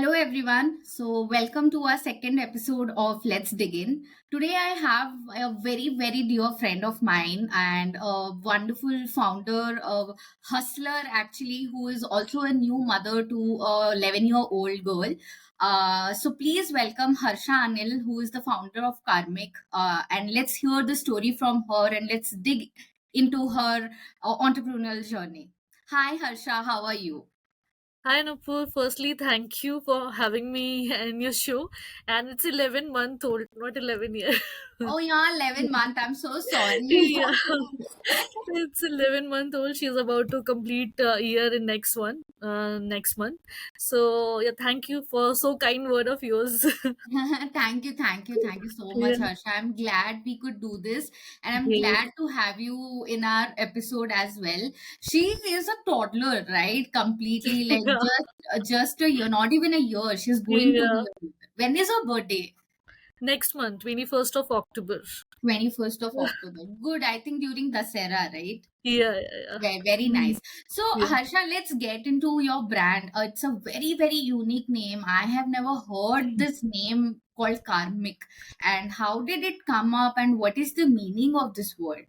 Hello, everyone. So, welcome to our second episode of Let's Dig In. Today, I have a very, very dear friend of mine and a wonderful founder, a hustler, actually, who is also a new mother to a 11-year-old girl. So, please welcome Harsha Anil, who is the founder of Karmic. And let's hear the story from her and let's dig into her entrepreneurial journey. Hi, Harsha. How are you? Hi Nupur, firstly thank you for having me in your show, and it's 11 month old, not 11 year. Oh, yeah, 11 month. I'm so sorry. Yeah, it's 11 month old. She's about to complete a year in next month. So yeah, thank you for so kind word of yours. Thank you so much, Yeah, Harsha. I'm glad we could do this, and I'm great. glad to have you in our episode as well. She is a toddler, right? Completely, like Yeah, just a year, not even a year. She's going to be yeah. a year. When is her birthday? Next month, 21st of October. 21st of October. Good. I think during Dasera, right? Yeah, yeah, yeah. Very, very Mm, nice. So, yeah. Harsha, let's get into your brand. It's a very, very unique name. I have never heard this name called Karmic. And how did it come up, and what is the meaning of this word?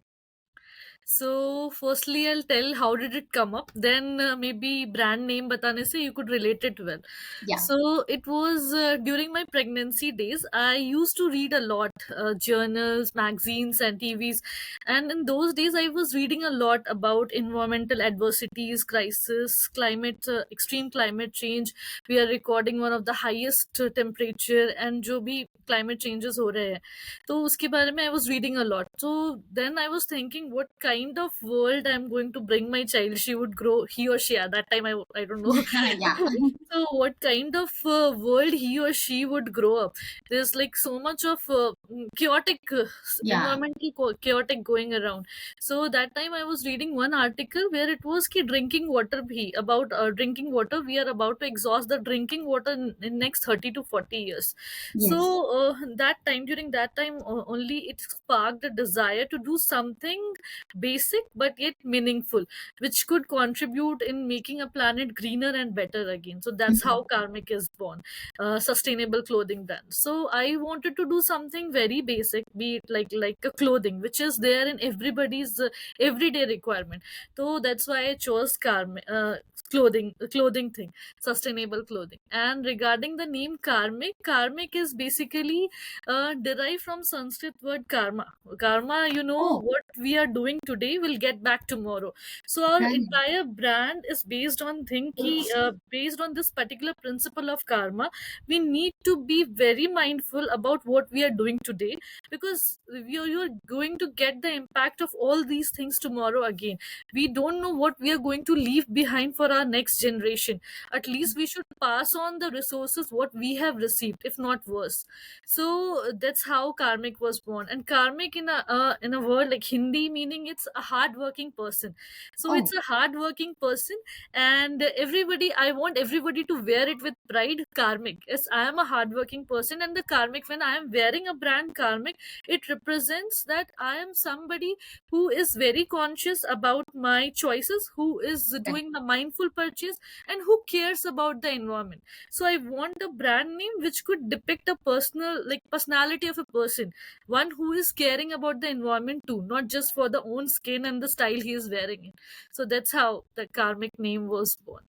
So, firstly, I'll tell how did it come up. Then maybe brand name batane se you could relate it well. Yeah. So it was during my pregnancy days. I used to read a lot, journals, magazines, and TVs. And in those days, I was reading a lot about environmental adversities, crisis, extreme climate change. We are recording one of the highest temperature, and जो भी climate changes हो रहे हैं तो उसके बारे में I was reading a lot. So then I was thinking what kind of world I'm going to bring my child. She would grow, he or she, at that time I don't know. Yeah. So what kind of world he or she would grow up. There's like so much of chaotic Yeah. chaotic going around. So that time I was reading one article where it was ki drinking water bhi about drinking water, we are about to exhaust the drinking water in next 30 to 40 years. So Yes. during that time only it sparked a desire to do something basic but yet meaningful, which could contribute in making a planet greener and better again. So that's how Karmic is born, sustainable clothing brand. So I wanted to do something very basic, be it like a clothing which is there in everybody's everyday requirement. So that's why I chose Karmic. Clothing thing, sustainable clothing. And regarding the name Karmic is basically derived from Sanskrit word karma. You know, Oh, what we are doing today will get back tomorrow. So our right. entire brand is based on this particular principle of karma. We need to be very mindful about what we are doing today, because you're going to get the impact of all these things tomorrow again. We don't know what we are going to leave behind for our next generation. At least we should pass on the resources what we have received, if not worse. So that's how Karmic was born. And Karmic in a word like Hindi meaning, it's a hard working person. So Oh, it's a hard working person. And everybody, I want everybody to wear it with pride. Karmic, yes, I am a hard working person. And the Karmic, when I am wearing a brand Karmic, it represents that I am somebody who is very conscious about my choices, who is right. doing the mindful purchase, and who cares about the environment. So I want a brand name which could depict a personality of a person, one who is caring about the environment too, not just for the own skin and the style he is wearing it. So that's how the Karmic name was born.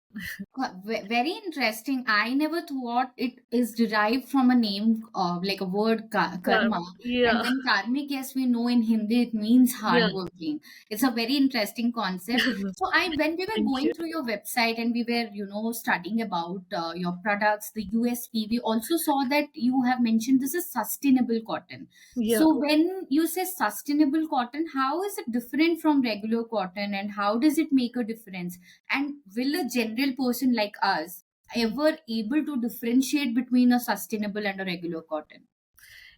Very interesting. I never thought it is derived from a name, like a word, karma. And Yeah, then karmic, yes, we know in Hindi it means yeah. hardworking. It's a very interesting concept. So when we were Thank you. going through your website and we were, studying about your products, the USP, we also saw that you have mentioned this is sustainable cotton. Yeah. So when you say sustainable cotton, how is it different from regular cotton and how does it make a difference? And will a general person like us ever able to differentiate between a sustainable and a regular cotton?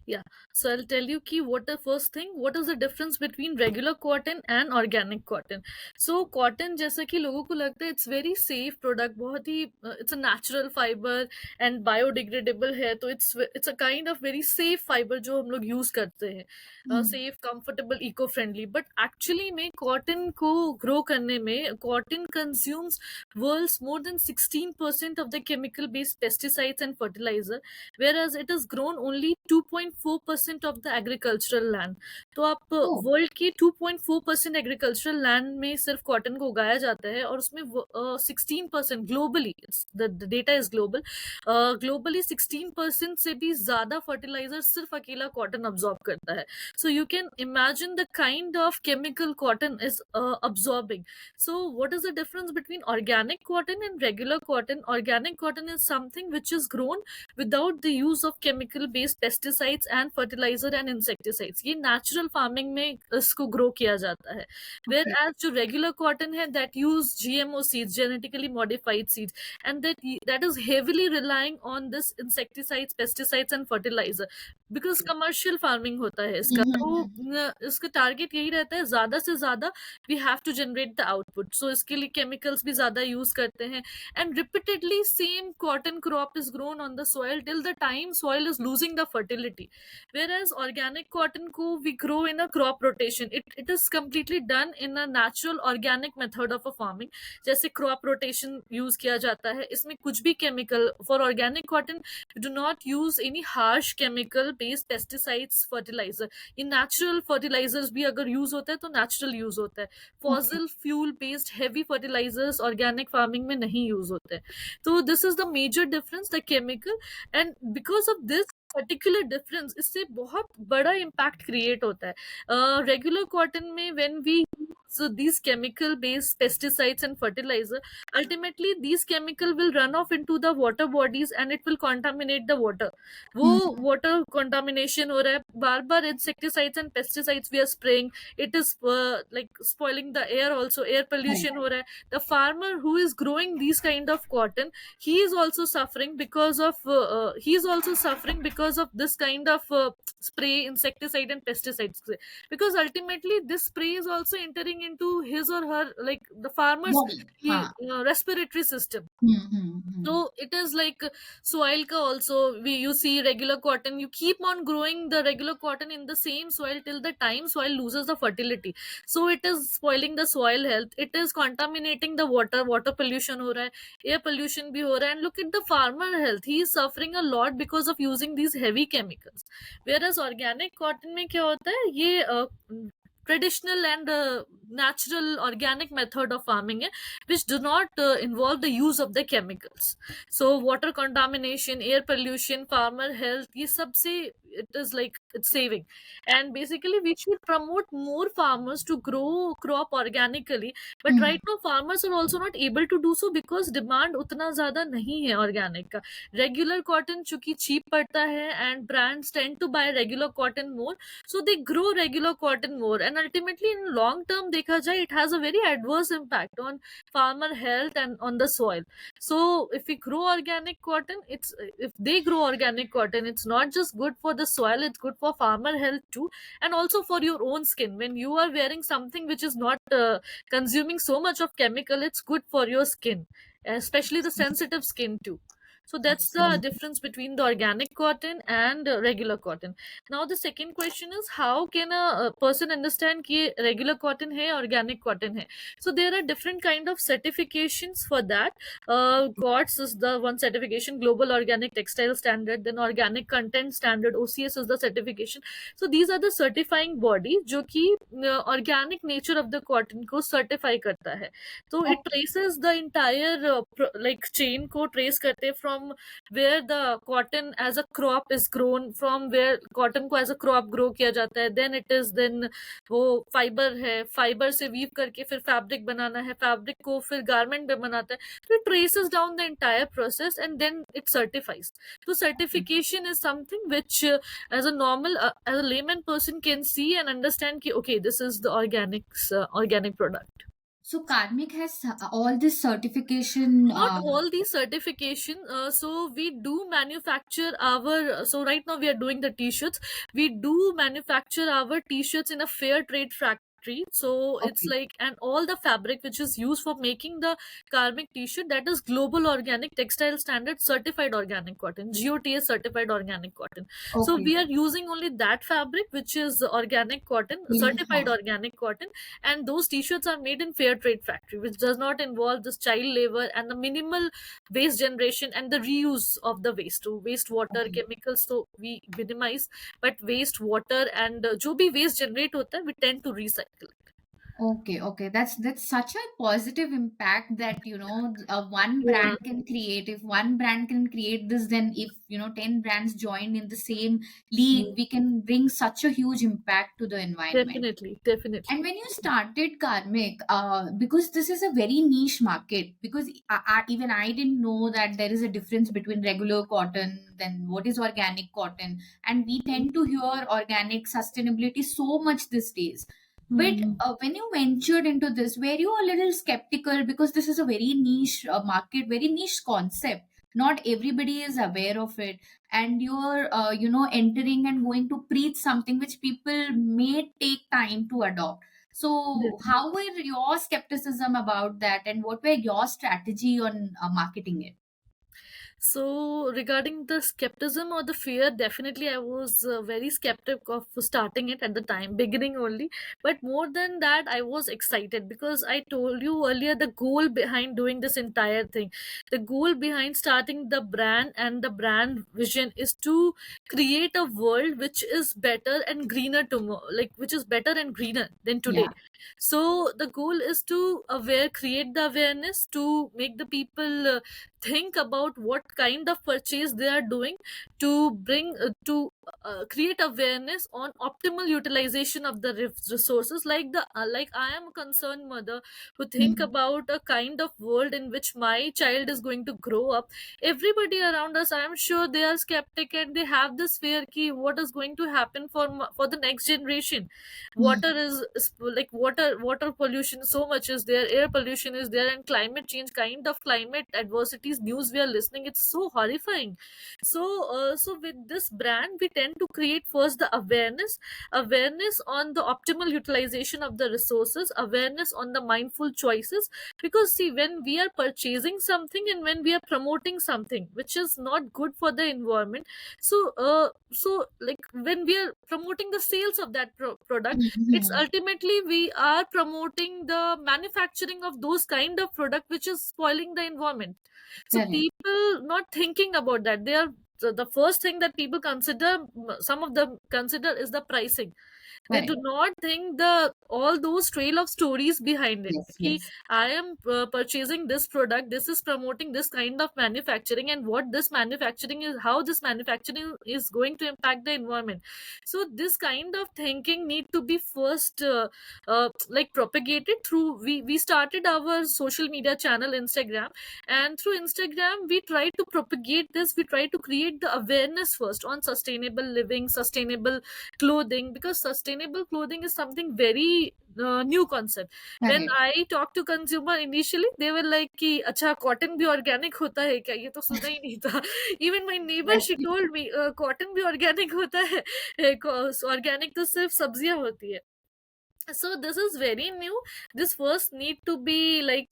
Yeah, so I'll tell you ki what the first thing, what is the difference between regular cotton and organic cotton. So cotton जैसा कि लोगों को लगता है it's very safe product, बहुत ही it's a natural fiber and biodegradable है, तो it's a kind of very safe fiber जो हम लोग use करते हैं, Hmm. safe, comfortable, eco friendly. But actually में cotton को grow करने में cotton consumes world's more than 16% of the chemical based pesticides and fertilizer, whereas it has grown only 2.4% of the agricultural land. तो आप Oh. World की 2.4% agricultural land में सिर्फ cotton को उगाया जाता है, और उसमें 16% globally, the data is global, globally 16% से भी ज्यादा फर्टिलाइजर सिर्फ अकेला कॉटन अब्सॉर्ब करता है. So you can imagine the kind of chemical cotton is absorbing. So what is the difference between organic cotton and regular cotton? Organic cotton is something which is grown without the use of chemical based pesticides and fertilizer and insecticides. ये natural farming में इसको grow किया जाता है. Okay. Whereas जो regular cotton है, that use GMO seeds, genetically modified seeds, and that is heavily relying on this insecticides, pesticides and fertilizer, because commercial farming होता है इसका, तो Mm-hmm. इसका टारगेट यही रहता है ज्यादा से ज्यादा we have to generate the output, so इसके लिए केमिकल्स भी ज्यादा यूज करते हैं. And repeatedly same cotton crop is grown on the soil till the time soil is losing the fertility, whereas organic cotton ko we grow in a crop rotation. It is completely done in a natural organic method of a farming. जैसे crop rotation use किया जाता है, इसमें कुछ भी chemical for organic cotton we do not use any harsh chemical based pesticides, fertilizer. ये natural fertilizers भी अगर use होता है तो natural use होता है. Okay. Fossil fuel based heavy fertilisers organic farming में नहीं यूज होते हैं. तो this is the major difference, the chemical. And because of this particular difference, इससे बहुत बड़ा इम्पैक्ट क्रिएट होता है. रेगुलर कॉटन में when we so these chemical based pesticides and fertilizer, ultimately these chemical will run off into the water bodies and it will contaminate the water. वो Hmm. water contamination हो रहा है, बार बार insecticides and pesticides we are spraying, it is like spoiling the air also, air Correct. pollution हो रहा है. The farmer who is growing these kind of cotton, he is also suffering because of this kind of spray insecticide and pesticides, because ultimately this spray is also entering into his or her, like the farmer's Body. Huh. respiratory system. Hmm. So it is like soil ka also, we you see regular cotton, you keep on growing the regular cotton in the same soil till the time soil loses the fertility, so it is spoiling the soil health, it is contaminating the water pollution हो रहा है, air pollution भी हो रहा है. And look at the farmer health, he is suffering a lot because of using these heavy chemicals. Whereas organic cotton में क्या होता है, ये traditional and natural organic method of farming है, which do not involve the use of the chemicals. So water contamination, air pollution, farmer health, ये सब से it is like it's saving. And basically we should promote more farmers to grow crop organically, but Hmm. right now farmers are also not able to do so because demand उतना ज़्यादा नहीं है organic का. Regular cotton चूंकि cheap पड़ता है and brands tend to buy regular cotton more, so they grow regular cotton more, and ultimately in long term देखा जाए it has a very adverse impact on farmer health and on the soil. So if we grow organic cotton, if they grow organic cotton, it's not just good for the soil, it's good for farmer health too, and also for your own skin. When you are wearing something which is not consuming so much of chemical, it's good for your skin, especially the sensitive skin too. So that's the Absolutely. difference between the organic cotton and regular cotton. Now the second question is, how can a person understand कि ये regular cotton है, organic cotton है? So there are different kind of certifications for that. GOTS is the one certification, Global Organic Textile Standard. Then Organic Content Standard, OCS is the certification. So these are the certifying body जो कि organic nature of the cotton को certify करता है. So it Okay. traces the entire like chain को trace करते हैं, from where the cotton as a crop is grown, from where cotton को as a crop grow किया जाता है, then it is then वो fiber है, fiber से weave करके फिर fabric बनाना है, fabric को फिर garment में बनाता है. So it traces down the entire process and then it certifies. So certification is something which as a normal as a layman person can see and understand कि okay, this is the organic product. So Karmic has all this certification. Not all the certification, so we do manufacture our, so right now we are doing the t-shirts. We do manufacture our t-shirts in a fair trade factory, so it's Okay, like, and all the fabric which is used for making the Karmic t-shirt, that is global organic textile standard certified organic cotton, GOTS certified organic cotton. So okay, we are using only that fabric which is organic cotton, really certified fast. organic cotton, and those t-shirts are made in fair trade factory, which does not involve this child labor and the minimal waste generation and the reuse of the waste, to waste water Okay. chemicals, so we minimize, but waste water and जो भी waste generate होता है we tend to recycle it. Okay, okay. That's such a positive impact that, one Yeah, brand can create. If one brand can create this, then if, 10 brands join in the same league, we can bring such a huge impact to the environment. definitely, definitely. And when you started Karmic, because this is a very niche market, because even I didn't know that there is a difference between regular cotton, then what is organic cotton, and we tend to hear organic sustainability so much these days. But Hmm. when you ventured into this, were you a little skeptical because this is a very niche market, very niche concept? Not everybody is aware of it, and you're entering and going to preach something which people may take time to adopt. So how were your skepticism about that, and what were your strategy on marketing it? So regarding the skepticism or the fear, definitely I was very skeptic of starting it at the time, beginning only. But more than that, I was excited because I told you earlier the goal behind doing this entire thing. The goal behind starting the brand and the brand vision is to create a world which is better and greener tomorrow, like which is better and greener than today. Yeah. So the goal is to create the awareness, to make the people think about what kind of purchase they are doing, to bring to create awareness on optimal utilization of the resources, like the like I am a concerned mother who think Mhm. about a kind of world in which my child is going to grow up. Everybody around us, I am sure, they are skeptic and they have this fear ki what is going to happen for for the next generation. Water Mhm. is like water pollution so much is there, air pollution is there, and climate change, kind of climate adversities news we are listening, it's so horrifying. So with this brand we tend to create first the awareness on the optimal utilization of the resources, awareness on the mindful choices. Because see, when we are purchasing something and when we are promoting something which is not good for the environment, so like when we are promoting the sales of that product, it's Mhm. ultimately we are promoting the manufacturing of those kind of product which is spoiling the environment. So Correct. people not thinking about that, they are the first thing that people consider, some of them consider, is the pricing. They do Correct. not think the all those trail of stories behind it. Yes. Ki, Yes. I am purchasing this product, this is promoting this kind of manufacturing, and what this manufacturing is, how this manufacturing is going to impact the environment. So this kind of thinking need to be first like propagated through, we started our social media channel Instagram, and through Instagram we try to propagate this, we try to create the awareness first on sustainable living, sustainable clothing, because sustainable clothing is something very new concept. When Correct. I talked to consumer initially, they were like कि अच्छा cotton भी organic होता है क्या, ये तो सुना ही नहीं था. Even my neighbor, she Correct. told me cotton भी organic होता है, organic तो सिर्फ सब्जियां होती है. So this is very new. This first need to be like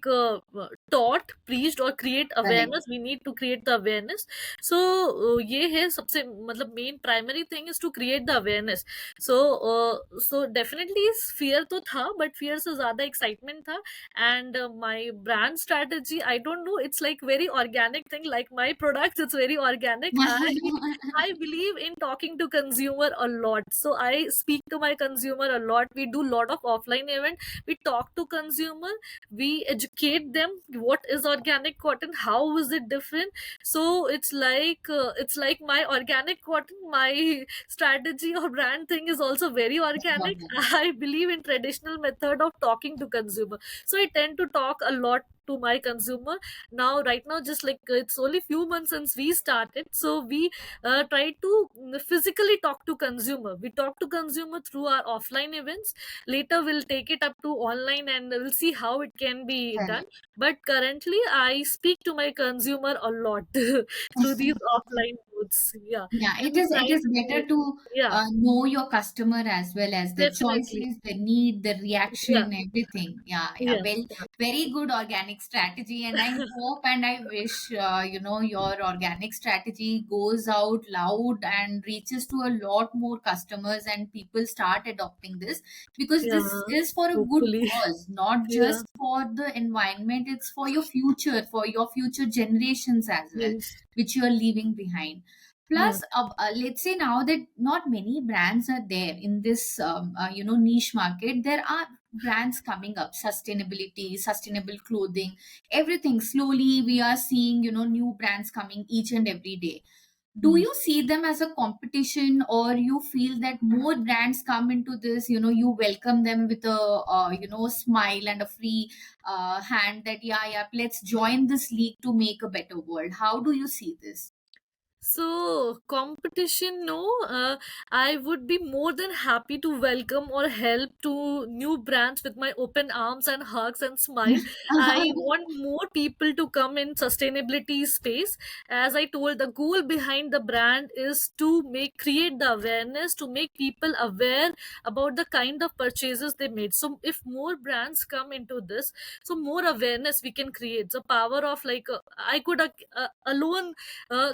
taught, preached, or create Correct. awareness. We need to create the awareness. So ये है सबसे मतलब main primary thing is to create the awareness. So definitely fear तो था, but fear से ज़्यादा excitement था. And my brand strategy, I don't know, it's like very organic thing, like my products, it's very organic. I believe in talking to consumer a lot. So I speak to my consumer a lot. We do lot of offline event. We talk to consumer. We educate them what is organic cotton, how is it different. So it's like my organic cotton. My strategy or brand thing is also very organic. I believe in traditional method of talking to consumer. So I tend to talk a lot to my consumer. Now right now, just like it's only few months since we started, so we try to physically talk to consumer. We talk to consumer through our offline events. Later we'll take it up to online and we'll see how it can be done. Correct. But currently I speak to my consumer a lot through these offline modes. Yeah. Yeah, And we it try is to better create. to Yeah, know your customer as well as the definitely. choices, the need, the Yeah. reaction, everything. Yeah, yeah. Yes. Well, very good organic strategy, and I hope and I wish your organic strategy goes out loud and reaches to a lot more customers, and people start adopting this because Yeah. this is for a good Hopefully. cause, not Yeah. just for the environment. It's for your future, for your future generations as well, Yes. which you are leaving behind. Hmm. Plus, let's say now that not many brands are there in this, niche market. There are brands coming up, sustainability, sustainable clothing, everything. Slowly, we are seeing, new brands coming each and every day. Do Hmm. you see them as a competition, or you feel that more brands come into this, you welcome them with a, smile and a free hand that, yeah, yeah, let's join this league to make a better world. How do you see this? So, competition, no. I would be more than happy to welcome or help to new brands with my open arms and hugs and smile. I want more people to come in sustainability space. As I told, the goal behind the brand is to create the awareness, to make people aware about the kind of purchases they made. So, if more brands come into this, so more awareness we can create. The power of like I could alone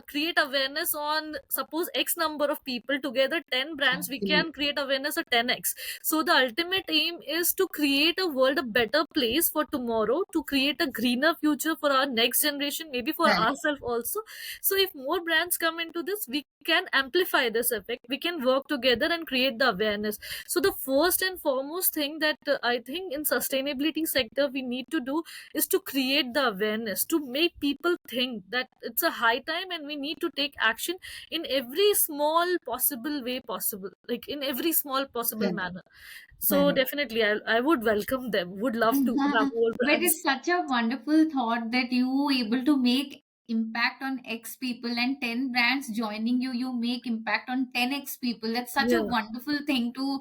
create awareness on, suppose, x number of people, together 10 brands, we can Absolutely. create awareness of 10x. So the ultimate aim is to create a world, a better place for tomorrow, to create a greener future for our next generation, maybe for Correct. ourselves also. So if more brands come into this, we can amplify this effect, we can work together and create the awareness. So the first and foremost thing that I think in sustainability sector we need to do is to create the awareness, to make people think that it's a high time and we need to take action in every small possible way possible, like in every small possible Correct. manner. So Correct. definitely I would welcome them, would love to have more But brands. it's such a wonderful thought that you able to make impact on X people, and 10 brands joining you, you make impact on 10x people. That's such a Yeah. wonderful thing to,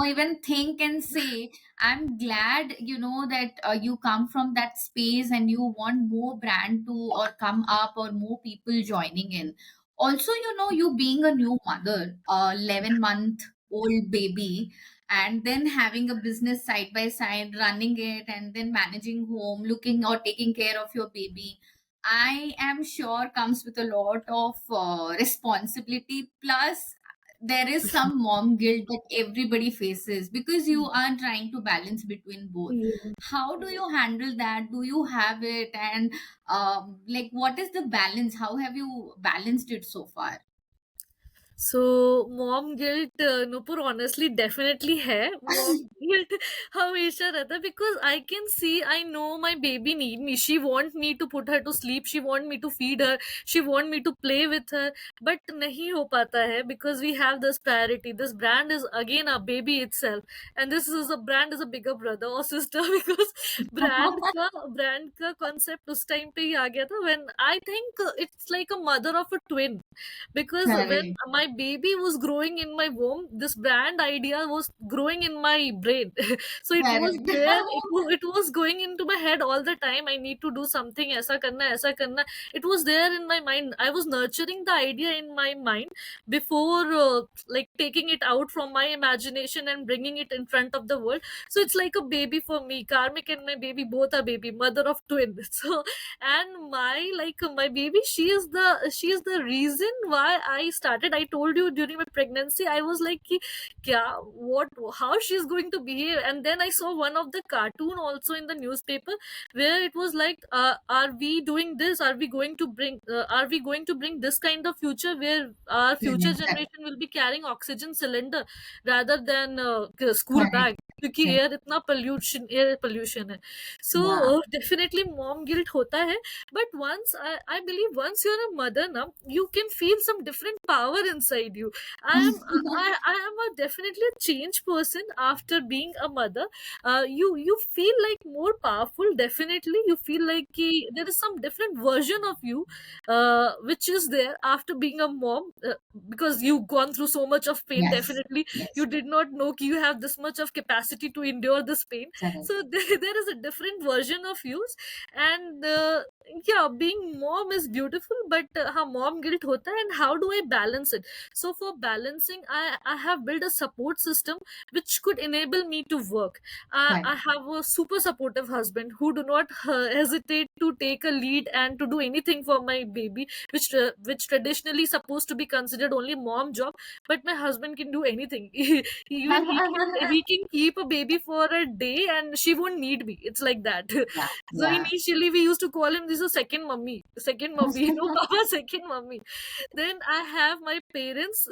even think and say. I'm glad, that you come from that space and you want more brand to or come up or more people joining in. Also, you being a new mother, 11-month old baby, and then having a business side by side, running it, and then managing home, looking or taking care of your baby, I am sure comes with a lot of responsibility. Plus, there is some mom guilt that everybody faces because you are trying to balance between both. Yeah. How do you handle that? Do you have it? And like, what is the balance? How have you balanced it so far? So mom guilt, Nupur, honestly definitely है. Mom guilt हमेशा रहता है, because I can see, I know my baby need me. She want me to put her to sleep. She want me to feed her. She want me to play with her. But नहीं हो पाता है because we have this priority. This brand is again a baby itself, and this is a brand is a bigger brother or sister because brand का concept उस time पे ही आ गया था, when I think it's like a mother of a twin, because when Correct. my baby was growing in my womb, this brand idea was growing in my brain. So it was Correct. there, it was going into my head all the time. I need to do something, aisa karna. It was there in my mind. I was nurturing the idea in my mind before like taking it out from my imagination and bringing it in front of the world. So it's like a baby for me. Karmic and my baby both are baby, mother of twin. So, and my baby, she is the reason why I started. I told you during my pregnancy I was like कि, क्या, what, how she's going to behave. And then I saw one of the cartoon also in the newspaper, where it was like, are we doing this, are we going to bring this kind of future where our future Correct. generation will be carrying oxygen cylinder rather than school Correct. bag. क्योंकि Correct. Air pollution है. So Yeah. Definitely mom guilt होता है. But once I believe once you are a mother ना, you can feel some different power inside you. I am a definitely a changed person after being a mother. You feel like more powerful. Definitely you feel like there is some different version of you which is there after being a mom, because you've gone through so much of pain. Yes. Definitely you Yes. did not know कि you have this much of capacity to endure this pain. Correct. So there is a different version of you. And yeah, being mom is beautiful, but हाँ, mom guilt होता है. And how do I balance it? So for balancing, I have built a support system which could enable me to work. Correct. I have a super supportive husband who do not hesitate to take a lead and to do anything for my baby, which traditionally supposed to be considered only mom job. But my husband can do anything. Even he can keep a baby for a day and she won't need me. It's like that. Yeah. So Yeah. initially we used to call him this is second mummy, no papa, second mummy. Then I have my parents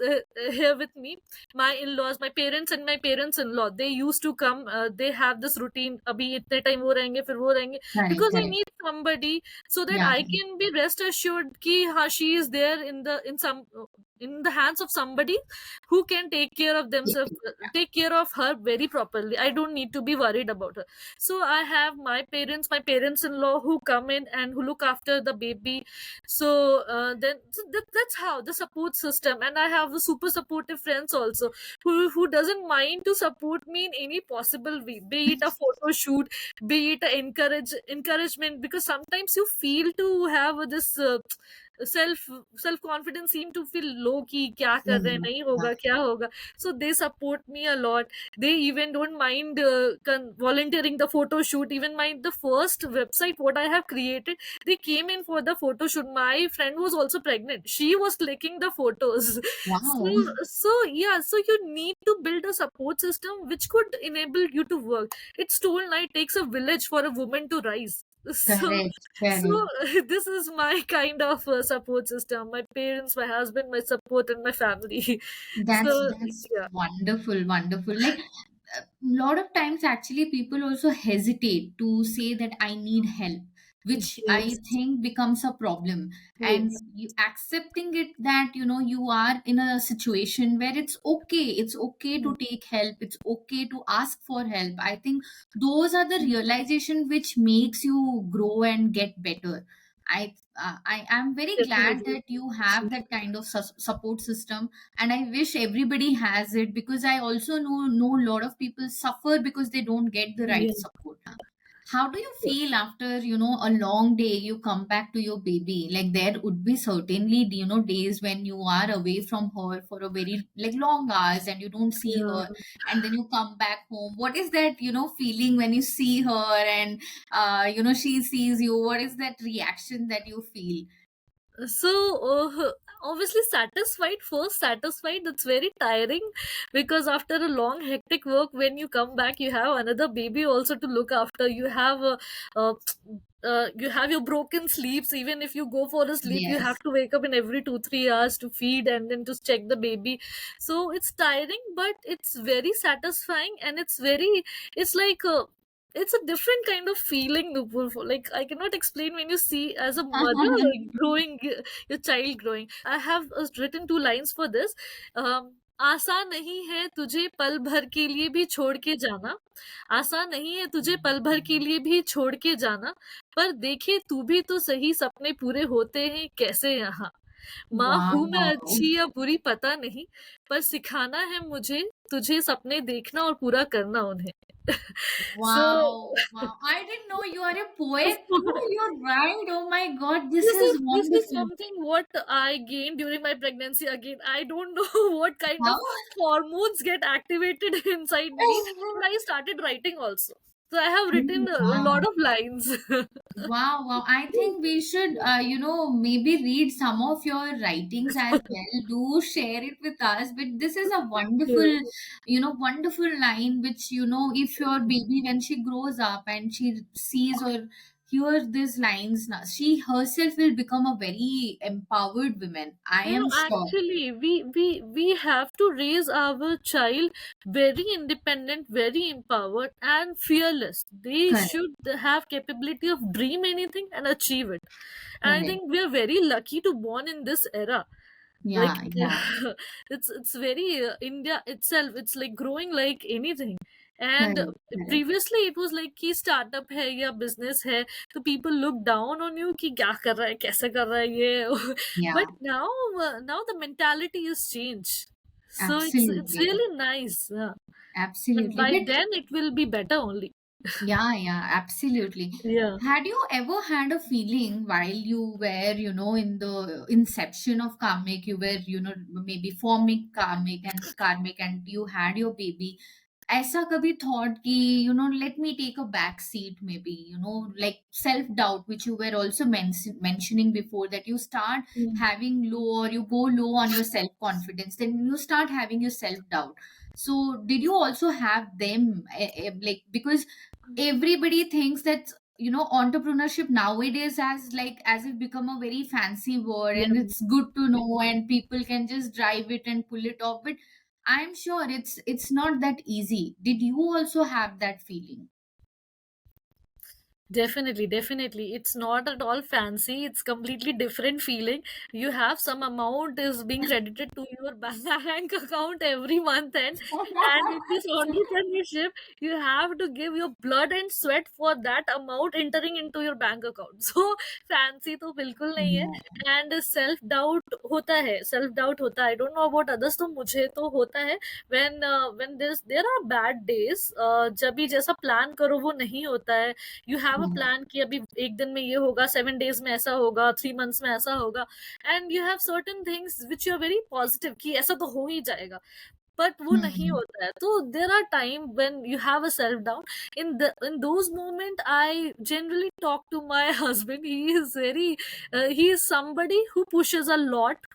here with me, my in-laws, my parents and my parents-in-law. They used to come. They have this routine. अभी इतने time वो रहेंगे, फिर वो रहेंगे, Correct. because I Correct. need somebody so that Yeah. I can be rest assured कि हाँ, she is there in the hands of somebody who can take care of themselves, take care of her very properly. I don't need to be worried about her. So I have my parents-in-law who come in and who look after the baby. So that's how the support system. And I have a super supportive friends also who doesn't mind to support me in any possible way, be it a photo shoot, be it a encouragement, because sometimes you feel to have this self confidence seem to feel low कि क्या कर रहे हैं, Mm. नहीं Yeah. होगा, क्या होगा. So they support me a lot. They even don't mind volunteering the photo shoot. Even the first website what I have created, they came in for the photo shoot. My friend was also pregnant, she was clicking the photos. Wow. So yeah, so you need to build a support system which could enable you to work. It's told now it takes a village for a woman to rise. so Correct. so Correct. this is my kind of support system: my parents, my husband, my support, and my family. So That's yeah. wonderful, wonderful. Like a lot of times, actually, people also hesitate to say that I need help, which I Yes. think becomes a problem. And Yes. you accepting it that you are in a situation where it's okay to take help, it's okay to ask for help. I think those are the realization which makes you grow and get better. I am very glad Definitely. that you have that kind of support system, and I wish everybody has it, because I also know a lot of people suffer because they don't get the right Yeah. support. How do you feel after a long day you come back to your baby? Like there would be certainly days when you are away from her for a very like long hours and you don't see Yeah. her, and then you come back home. What is that feeling when you see her and she sees you? What is that reaction that you feel? So obviously satisfied, first satisfied. That's very tiring, because after a long hectic work, when you come back you have another baby also to look after. You have uh, you have your broken sleeps. Even if you go for a sleep, you have Yes. to wake up in every 2 3 hours to feed and then to check the baby. So it's tiring, but it's very satisfying. And it's like it's a different kind of feeling, Nupur. Like I cannot explain when you see as a mother growing, your child growing. I have written 2 lines for this. आसान नहीं है तुझे पल भर के लिए भी छोड़ के जाना, आसान नहीं है तुझे पल भर के लिए भी छोड़ के जाना, पर देखे तू भी तो सही सपने पूरे होते हैं कैसे यहाँ. माँ हूँ मैं Wow. अच्छी या बुरी पता नहीं, पर सिखाना है मुझे तुझे सपने देखना और पूरा करना उन्हें. So Wow, wow. I didn't know you are a poet too. You're right. Oh my God, this this is is this is wonderful. something what I gained during my pregnancy. Again, I don't know what kind How? of hormones get activated inside me, but I started writing also. So I have written a lot Wow. of lines. Wow, wow. I think we should, maybe read some of your writings as well. Do share it with us. But this is a wonderful, Yeah. wonderful line, which, if your baby, when she grows up and she sees or hear these lines now, she herself will become a very empowered woman, I No, am sure. actually, we have to raise our child very independent, very empowered, and fearless. They Correct. should have capability of dream anything and achieve it. And I Correct. think we are very lucky to born in this era. Like Yeah, yeah. it's very India itself. It's like growing like anything. And Correct. Correct. previously it was like कि startup है या business है, so people look down on you कि क्या कर रहा है, कैसे कर रहा है ये. Yeah, But now the mentality is changed, so it's absolutely. really nice. And Absolutely. by But then it will be better only. yeah, yeah, absolutely. Yeah. Had you ever had a feeling while you were, in the inception of Karmic, you were, maybe forming Karmic and you had your baby, ऐसा कभी thought कि, let me take a back seat maybe, like self-doubt, which you were also mentioning before, that you start Mm. having low or you go low on your self-confidence, then you start having your self-doubt. So did you also have them, like, because everybody thinks that entrepreneurship nowadays has like as if become a very fancy word Yeah. and it's good to know and people can just drive it and pull it off, but I'm sure it's not that easy. Did you also have that feeling? Definitely, definitely. It's not at all fancy. It's completely different feeling. You have some amount is being credited to your bank account every month, and in this entrepreneurship, you have to give your blood and sweat for that amount entering into your bank account. So fancy तो बिल्कुल नहीं है. Yeah. And self doubt होता है. Self doubt होता है. I don't know about others, तो मुझे तो होता है. When there are bad days, जब भी जैसा प्लान करो वो नहीं होता है. You have a Yeah. Plan कि अभी एक दिन में ये होगा, 7 डेज में ऐसा होगा, 3 मंथ्स में ऐसा होगा. And you have certain things which you are very positive कि ऐसा तो हो ही जाएगा, बट वो नहीं Hmm. होता है. तो there are time when you have a self doubt. In those moment I generally talk to my husband. He is very he is somebody who pushes a lot,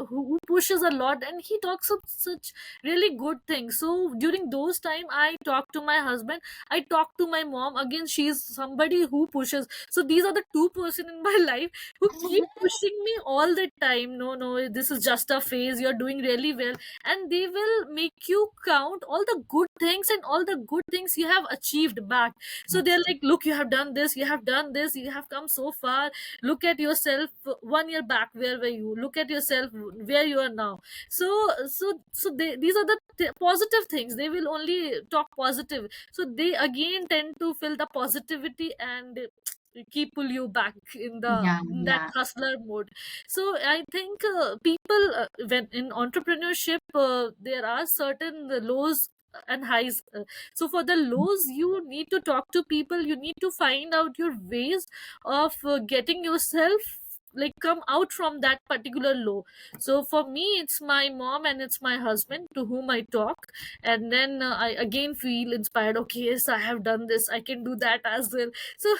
who pushes a lot, and he talks of such really good things. So during those time I talk to my husband, I talk to my mom. Again, she is somebody who pushes. So these are the two person in my life who keep pushing me all the time. No, no, this is just a phase, you're doing really well. And they will make you count all the good things and all the good things you have achieved back. So they're like, look, you have done this, you have done this, you have come so far. Look at yourself 1 year back, where were you? Look at yourself where you are now. These are the positive things. They will only talk positive, so they again tend to feel the positivity and keep pull you back in the Yeah, in that yeah. hustler mode. So I think people, when in entrepreneurship, there are certain lows and highs. So for the lows, you need to talk to people. You need to find out your ways of getting yourself like come out from that particular low. So for me, it's my mom and it's my husband to whom I talk, and then I again feel inspired. Okay, yes, I have done this, I can do that as well. So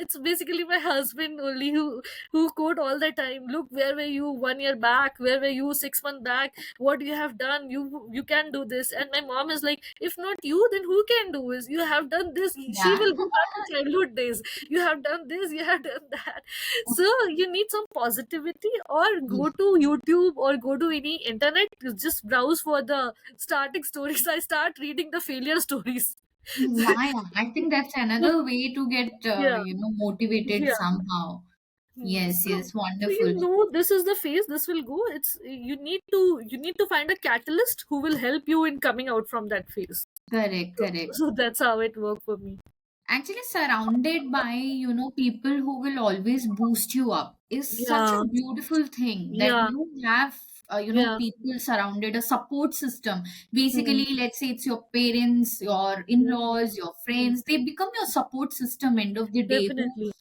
it's basically my husband only who quote all the time, look, where were you 1 year back, where were you 6 months back, what you have done, you can do this. And my mom is like, if not you, then who can do this? You have done this. She Yeah. will go back to childhood days. You have done this, you have done that. So you need some positivity, or go to YouTube or go to any internet, just browse for the starting stories. I start reading the failure stories. Yeah, yeah. I think that's another way to get Yeah, motivated yeah. somehow. Yes, So yes, so wonderful. this is the phase, this will go. It's you need to find a catalyst who will help you in coming out from that phase. Correct, So, correct. so that's how it worked for me. Actually surrounded by people who will always boost you up is such a Yeah, beautiful thing, that yeah, you have yeah. people surrounded, a support system. Hmm. Basically, let's say it's your parents, your Hmm. in-laws, your Hmm. friends, they become your support system end of the day, who Definitely,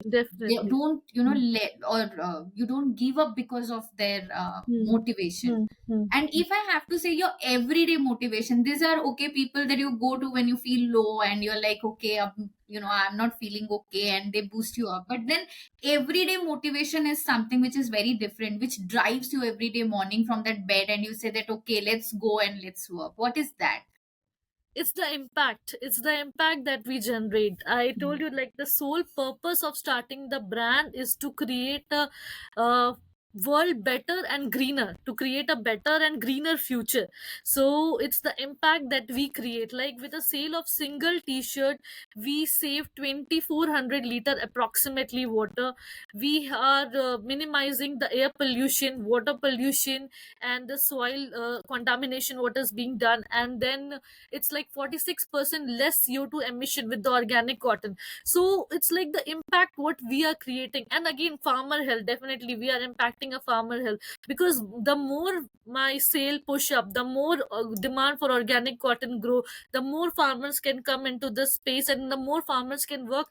they definitely. don't Hmm. let, or you don't give up because of their Hmm. motivation. Hmm. Hmm. And if I have to say your everyday motivation, these are okay people that you go to when you feel low and you're like, okay, I'm not feeling okay, and they boost you up. But then everyday motivation is something which is very different, which drives you every day morning from that bed and you say that, okay, let's go and let's work. What is that? it's the impact that we generate. I told you, like, the sole purpose of starting the brand is to create a uh, world better and greener, to create a better and greener future. So it's the impact that we create. Like, with a sale of single t-shirt, we save 2400 liter approximately water. We are minimizing the air pollution, water pollution, and the soil contamination what is being done. And then it's like 46% less CO2 emission with the organic cotton. So it's like the impact what we are creating. And again, farmer health, definitely we are impacting a farmer health, because the more my sale push up, the more demand for organic cotton grow, the more farmers can come into this space, and the more farmers can work,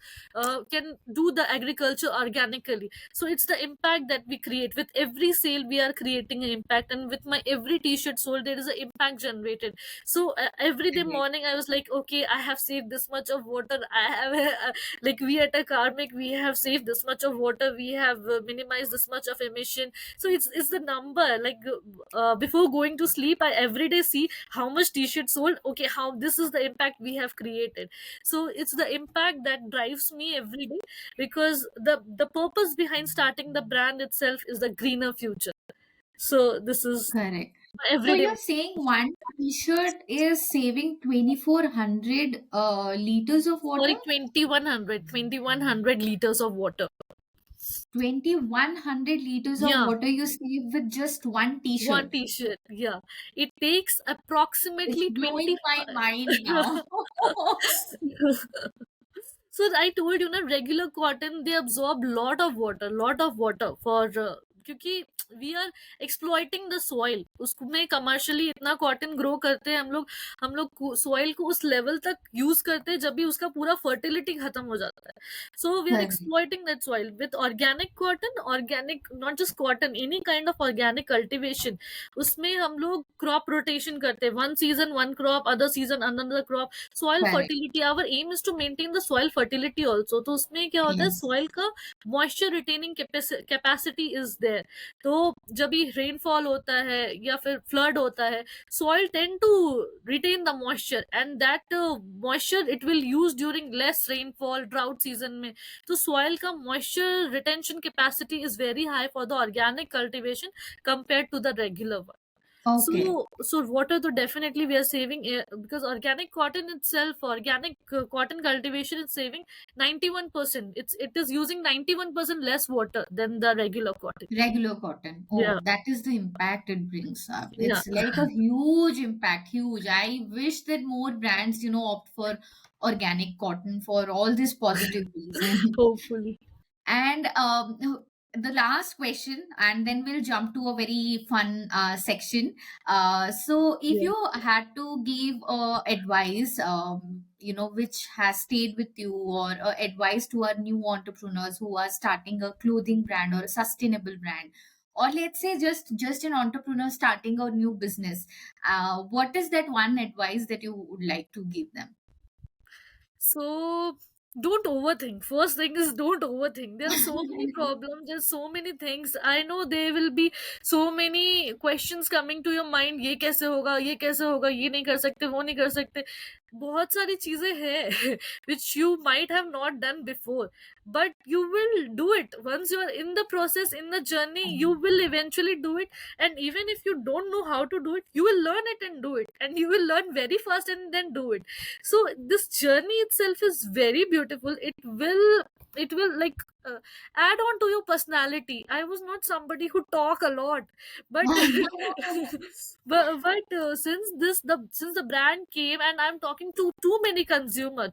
can do the agriculture organically. So it's the impact that we create. With every sale we are creating an impact, and with my every t-shirt sold there is an impact generated. So every day Correct. morning I was like, okay, I have saved this much of water. I have like, we at a Karmic, we have saved this much of water, we have minimized this much of emission. So it's the number. Like, before going to sleep, I every day see how much t-shirt sold. Okay, how this is the impact we have created. So it's the impact that drives me every day, because the purpose behind starting the brand itself is the greener future. So this is Correct. my So everyday. you're saying one t-shirt is saving 2400 liters of Sorry, water? 2100 liters of water. 2100 liters of Yeah, water you save with just one one t-shirt. t-shirt. Yeah, it takes It's approximately blowing my 25. mind now. So I told you, na, regular cotton, they absorb lot of water for क्योंकि we are exploiting the soil. उसमें commercially इतना cotton grow करते हैं हम लोग soil को उस level तक use करते हैं जब भी उसका पूरा fertility खत्म हो जाता है. So we are Correct. exploiting that soil with organic cotton. Organic, not just cotton, any kind of organic cultivation, उसमें हम लोग crop rotation करते हैं. One season one crop, other season another crop. Soil Correct. fertility, our aim is to maintain the soil fertility also. तो उसमें क्या होता है, Yes. soil का moisture retaining capacity is there. तो जब भी rainfall होता है या फिर flood होता है, soil tend to retain the moisture, and that moisture it will use during less rainfall, drought season में. तो soil का moisture retention capacity is very high for the organic cultivation compared to the regular one. Okay. So water, तो definitely we are saving, because organic cotton itself, organic cotton cultivation is saving 91%. It is using 91% less water than the regular cotton. Regular cotton. Yeah, Oh, that is the impact it brings up. yeah. It's like a huge impact, huge. I wish that more brands, opt for organic cotton for all these positive reasons. Hopefully. And the last question, and then we'll jump to a very fun section. So, if Yeah. you had to give advice, which has stayed with you, or advice to our new entrepreneurs who are starting a clothing brand or a sustainable brand, or let's say just an entrepreneur starting a new business, what is that one advice that you would like to give them? So don't overthink. First thing is, don't overthink. There are so many problems, there's so many things. I know there will be so many questions coming to your mind. ये कैसे होगा, ये कैसे होगा, ये नहीं कर सकते, वो नहीं कर सकते. बहुत सारी चीजें हैं which you might have not done before, but you will do it. Once you are in the process, in the journey, you will eventually do it. And even if you don't know how to do it, you will learn it and do it, and you will learn very fast and then do it. So this journey itself is very beautiful. It will like add on to your personality. I was not somebody who talk a lot, but but since the brand came, and I'm talking to too many consumer.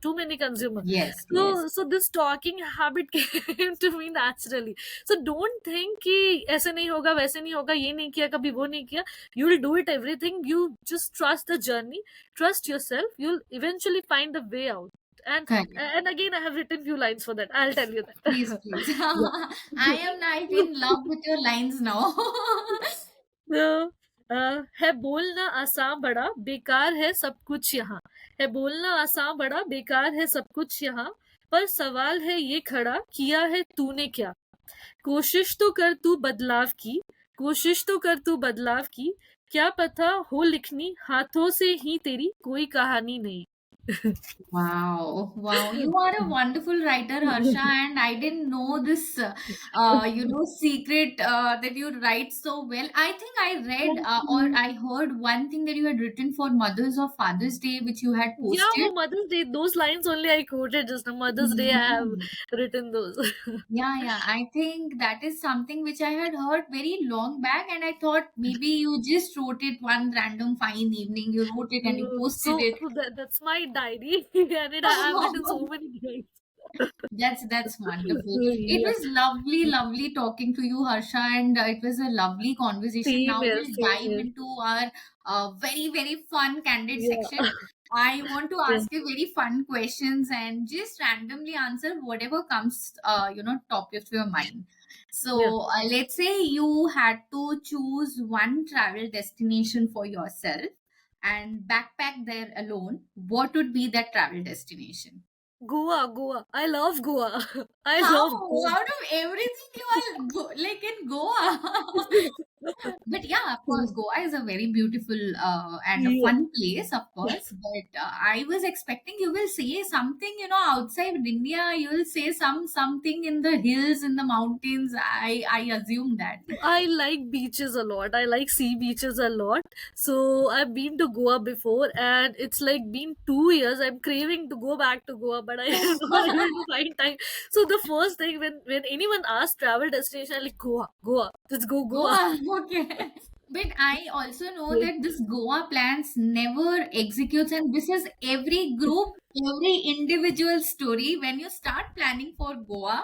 Yes, yes. So this talking habit came to me naturally. So don't think कि ऐसे नहीं होगा, वैसे नहीं होगा, ये नहीं किया कभी, वो नहीं किया. You will do it everything. You just trust the journey, trust yourself. You'll eventually find the way out. and Correct. and again, I have written few lines for that. I'll tell you that. Please, please. I Yeah. am like in love with your lines now. तो, है बोलना आसान बड़ा बेकार है सब कुछ यहाँ. है बोलना आसान बड़ा बेकार है सब कुछ यहाँ. पर सवाल है ये खड़ा, किया है तूने क्या. कोशिश तो कर तू बदलाव की. कोशिश तो कर तू बदलाव की, क्या पता हो लिखनी हाथों से ही तेरी कोई कहानी नहीं. Wow, wow. You are a wonderful writer, Harsha, and I didn't know this, secret that you write so well. I think I read Thank or you. I heard one thing that you had written for Mothers or Father's Day, which you had Yeah, posted. for Mother's Day, those lines only I quoted just now. Mother's Day, I have Mhm. written those. Yeah, yeah. I think that is something which I had heard very long back, and I thought maybe you just wrote it one random fine evening. You wrote it and you posted So, it. that's my diary, and I have written so many lines. That's wonderful. It Yeah. was lovely, lovely talking to you, Harsha, and it was a lovely conversation. Same Now here, we'll same dive here. into our very, very fun candid Yeah. section. I want to Yeah. ask you very fun questions and just randomly answer whatever comes, top of your mind. Yeah. So let's say you had to choose one travel destination for yourself and backpack there alone. What would be that travel destination? Goa, Goa. I love Goa. I How? love Goa. Out of everything you all go like in Goa. But yeah, of course, Goa is a very beautiful and a Yeah. fun place, of course. But I was expecting you will say something, outside India. You will say something in the hills, in the mountains. I assume that. I like beaches a lot. I like sea beaches a lot. So I've been to Goa before, and it's like been 2 years. I'm craving to go back to Goa, but I am not able to find time. So the first thing when anyone asks travel destination, I'm like Goa, Goa. Let's go Goa. Goa, okay. But I also know Yeah. that this Goa plans never executes, and this is every group, every individual story. When you start planning for Goa,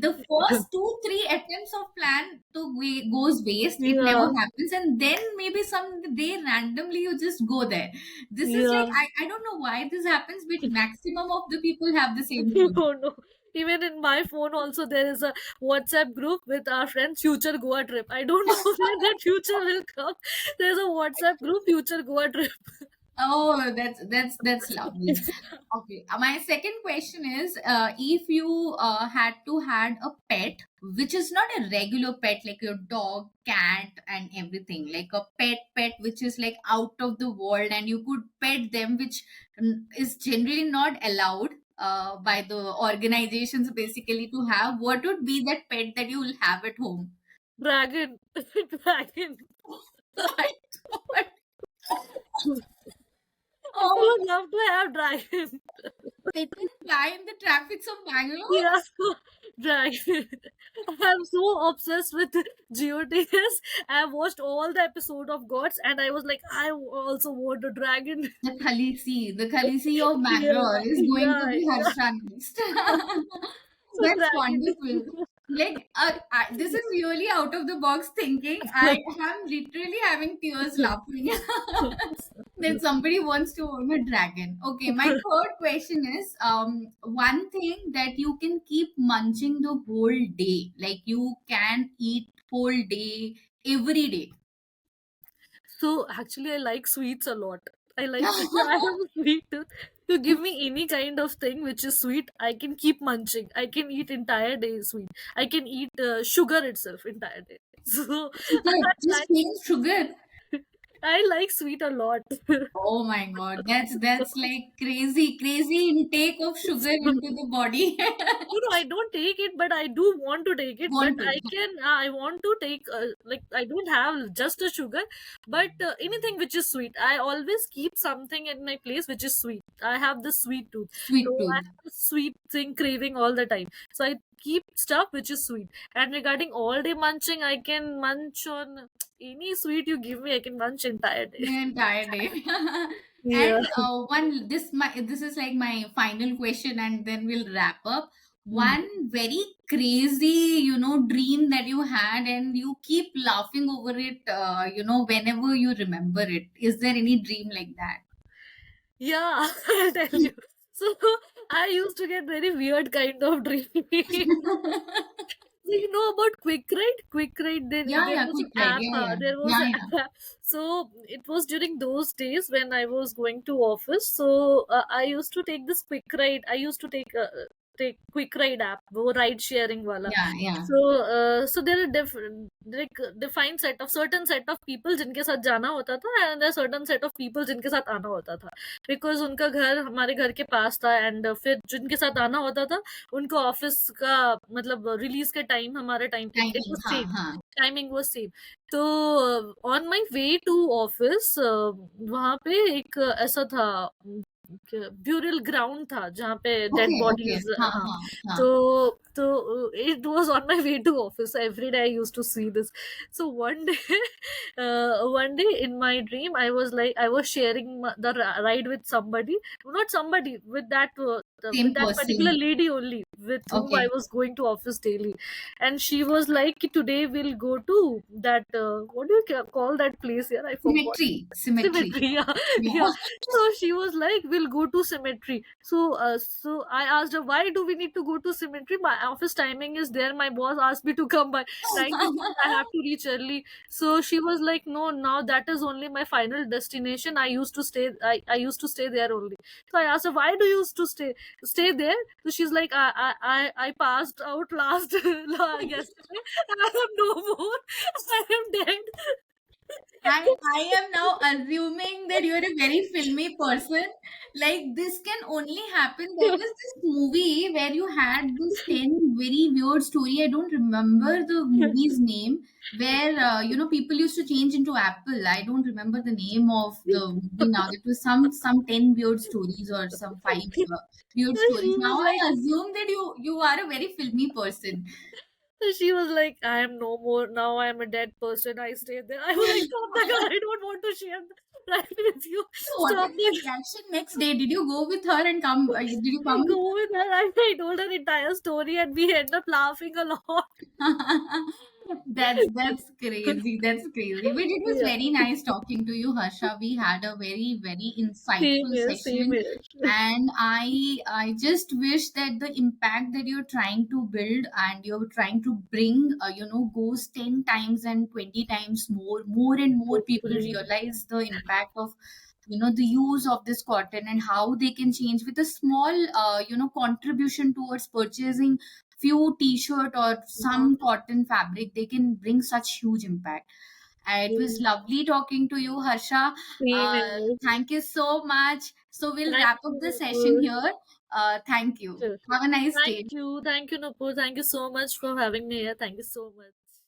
the first two, three attempts of plan goes waste. It never Yeah, happens, and then maybe some day randomly you just go there. This is like yeah. I don't know why this happens, but maximum of the people have the same You story. don't know. Even in my phone, also there is a WhatsApp group with our friends' future Goa trip. I don't know when that future will come. There's a WhatsApp group, future Goa trip. Oh, that's lovely. Okay, my second question is, if you had to had a pet, which is not a regular pet like your dog, cat, and everything, like a pet, which is like out of the world, and you could pet them, which is generally not allowed by the organizations basically to have. What would be that pet that you will have at home? Dragon. Dragon. I thought, I oh, would love to have dragon. it will fly in the traffics of Bangalore. Yeah, dragon. I'm so obsessed with GOTS. I've watched all the episode of Gods, and I was like, I also want a dragon. The Khalisi of Bangalore Yeah, is going to yeah, be yeah. Harsha next. So That's dragon. wonderful. Like, this is really out of the box thinking. I am literally having tears laughing that somebody wants to own a dragon. Okay, my third question is one thing that you can keep munching the whole day, like you can eat whole day, every day. So actually, I like sweets a lot. I like I have a sweet tooth. You give me any kind of thing which is sweet, I can keep munching. I can eat entire day sweet. I can eat sugar itself entire day. So Sugar, I, just plain sugar. I like sweet a lot. Oh my God, that's like crazy intake of sugar into the body. No, no, I don't take it, but I do want to take it. But Want to? I want to take, like, I don't have just a sugar, but anything which is sweet. I always keep something in my place which is sweet. I have the sweet tooth. So Sweet I tooth. have a sweet thing craving all the time. So I keep stuff which is sweet. And regarding all day munching, I can munch on any sweet you give me, I can munch entire day. The entire day. Yeah. And this is like my final question, and then we'll wrap up. One very crazy, dream that you had, and you keep laughing over it, whenever you remember it. Is there any dream like that? Yeah, I'll tell you. So I used to get very weird kind of dream. So you know about Quick Ride? Quick Ride, Yeah, there yeah, was quick an ride. app. Yeah, yeah, There was yeah, an yeah. app. So it was during those days when I was going to office. So I used to take this Quick Ride. I used to take. take quick ride app, वो ride sharing वाला. Yeah, yeah. So there are different, like defined set of certain set of people जिनके साथ जाना होता था, and there are certain set of people जिनके साथ आना होता था, because उनका घर हमारे घर के पास था, and फिर जिनके साथ आना होता था उनका ऑफिस का मतलब रिलीज के टाइम हमारा टाइम, इट Timing. वाज हाँ, सेम, हाँ. Timing was same. तो on my way to office वहां पे एक ऐसा था, ब्यूरल ग्राउंड था जहाँ पे डेड Okay, okay. बॉडीज. हाँ, हाँ. हाँ, हाँ. तो it was on my way to office, every day I used to see this. So one day in my dream, I was sharing the ride with somebody, not somebody, with Same that particular person. lady only, with whom I Okay. was going to office daily. And she was like, today we'll go to that, what do you call that place here, I forgot. Symmetry. Symmetry. Cemetery, yeah. Yeah. Yeah. So she was like, we'll go to cemetery. So I asked her, why do we need to go to cemetery? My office timing is there, my boss asked me to come by 9 to 6, I have to reach early. So she was like, no, now that is only my final destination. I used to stay there only. So I asked her, why do you used to stay there? So she's like, I passed out last yesterday. I am no more. I am dead. I am now assuming that you're a very filmy person. Like this can only happen. There was this movie where you had this 10 very weird story. I don't remember the movie's name. Where people used to change into apple. I don't remember the name of the movie now. It was some 10 weird stories or some five weird stories. She Now was like, I assume that you are a very filmy person. I am no more now. I am a dead person. I stay there. I was like, stop the girl. I don't want to share the ride with you. So what was Stop your the. reaction next day? Did you go with her and come? Did you I come with go with her. I told her entire story, and we end up laughing a lot. That's crazy. That's crazy. But it was Yeah. very nice talking to you, Harsha. We had a very, very Same insightful here. Same session. here. And I just wish that the impact that you're trying to build and you're trying to bring, goes 10 times and 20 times more and more people Hopefully. realize the impact of the use of this cotton and how they can change with a small contribution towards purchasing few t-shirt or Yeah. some cotton fabric. They can bring such huge impact. It was lovely talking to you, Harsha. Same here. Thank you so much. So we'll Thank wrap up the you, session Nupur. here. Thank you. Sure. Have a nice Thank day. you. Thank you, Nupur. Thank you so much for having me here. Thank you so much.